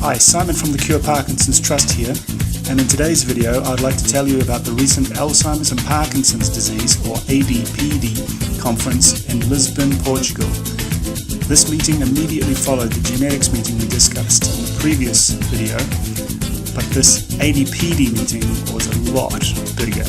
Hi, Simon from the Cure Parkinson's Trust here, and in today's video I'd like to tell you about the recent Alzheimer's and Parkinson's disease, or ADPD, conference in Lisbon, Portugal. This meeting immediately followed the genetics meeting we discussed in the previous video, but this ADPD meeting was a lot bigger.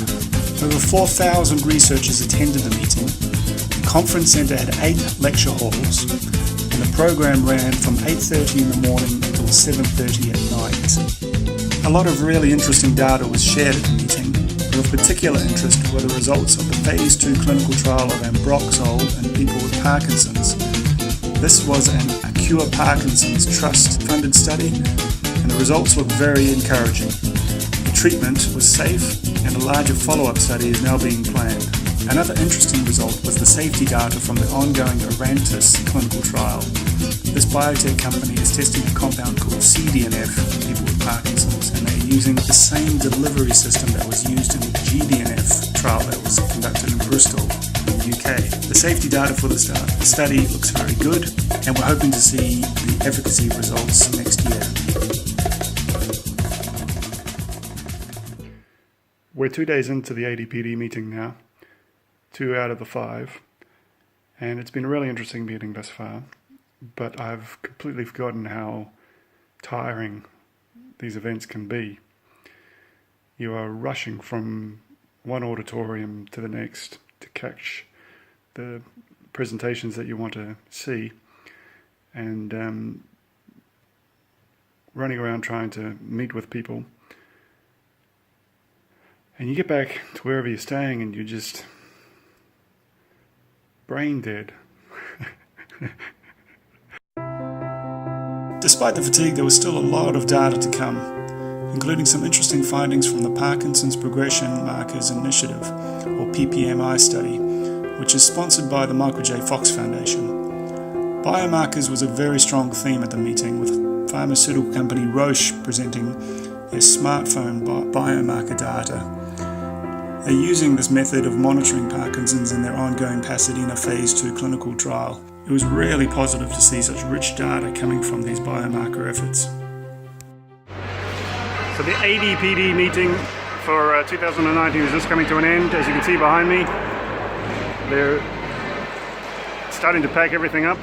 Over 4,000 researchers attended the meeting. The conference centre had 8 lecture halls, and the program ran from 8:30 in the morning until 7:30 at night. A lot of really interesting data was shared at the meeting, but of particular interest were the results of the Phase 2 clinical trial of ambroxol in people with Parkinson's. This was a Cure Parkinson's Trust funded study, and the results looked very encouraging. The treatment was safe, and a larger follow-up study is now being planned. Another interesting result was the safety data from the ongoing Orantis clinical trial. This biotech company is testing a compound called CDNF in people with Parkinson's, and they're using the same delivery system that was used in the GDNF trial that was conducted in Bristol, in the UK. The safety data for the study looks very good, and we're hoping to see the efficacy results next year. We're 2 days into the ADPD meeting now, 2 out of the 5, and it's been a really interesting meeting thus far, but I've completely forgotten how tiring these events can be. You are rushing from one auditorium to the next to catch the presentations that you want to see, and running around trying to meet with people. And you get back to wherever you're staying and you're just brain dead. Despite the fatigue, there was still a lot of data to come, including some interesting findings from the Parkinson's Progression Markers Initiative, or PPMI study, which is sponsored by the Michael J. Fox Foundation. Biomarkers was a very strong theme at the meeting, with pharmaceutical company Roche presenting their smartphone biomarker data. They're using this method of monitoring Parkinson's in their ongoing Pasadena Phase 2 clinical trial. It was really positive to see such rich data coming from these biomarker efforts. So the ADPD meeting for 2019 is just coming to an end. As you can see behind me, they're starting to pack everything up.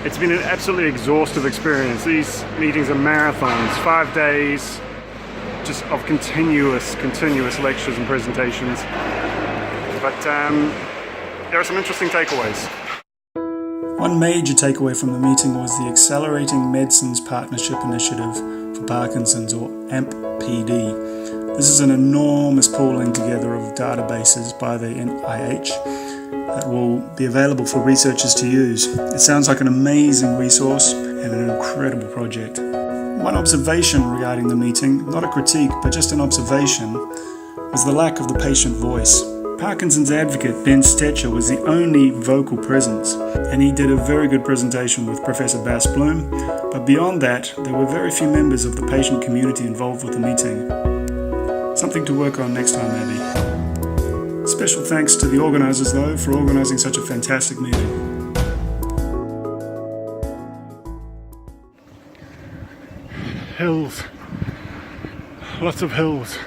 It's been an absolutely exhaustive experience. These meetings are marathons, 5 days, just of continuous lectures and presentations. But there are some interesting takeaways. One major takeaway from the meeting was the Accelerating Medicines Partnership Initiative for Parkinson's, or ADPD. This is an enormous pooling together of databases by the NIH that will be available for researchers to use. It sounds like an amazing resource and an incredible project. One observation regarding the meeting, not a critique, but just an observation, was the lack of the patient voice. Parkinson's advocate Ben Stetcher was the only vocal presence, and he did a very good presentation with Professor Bass Bloom, but beyond that, there were very few members of the patient community involved with the meeting. Something to work on next time, maybe. Special thanks to the organisers, though, for organising such a fantastic meeting. Hills. Lots of hills.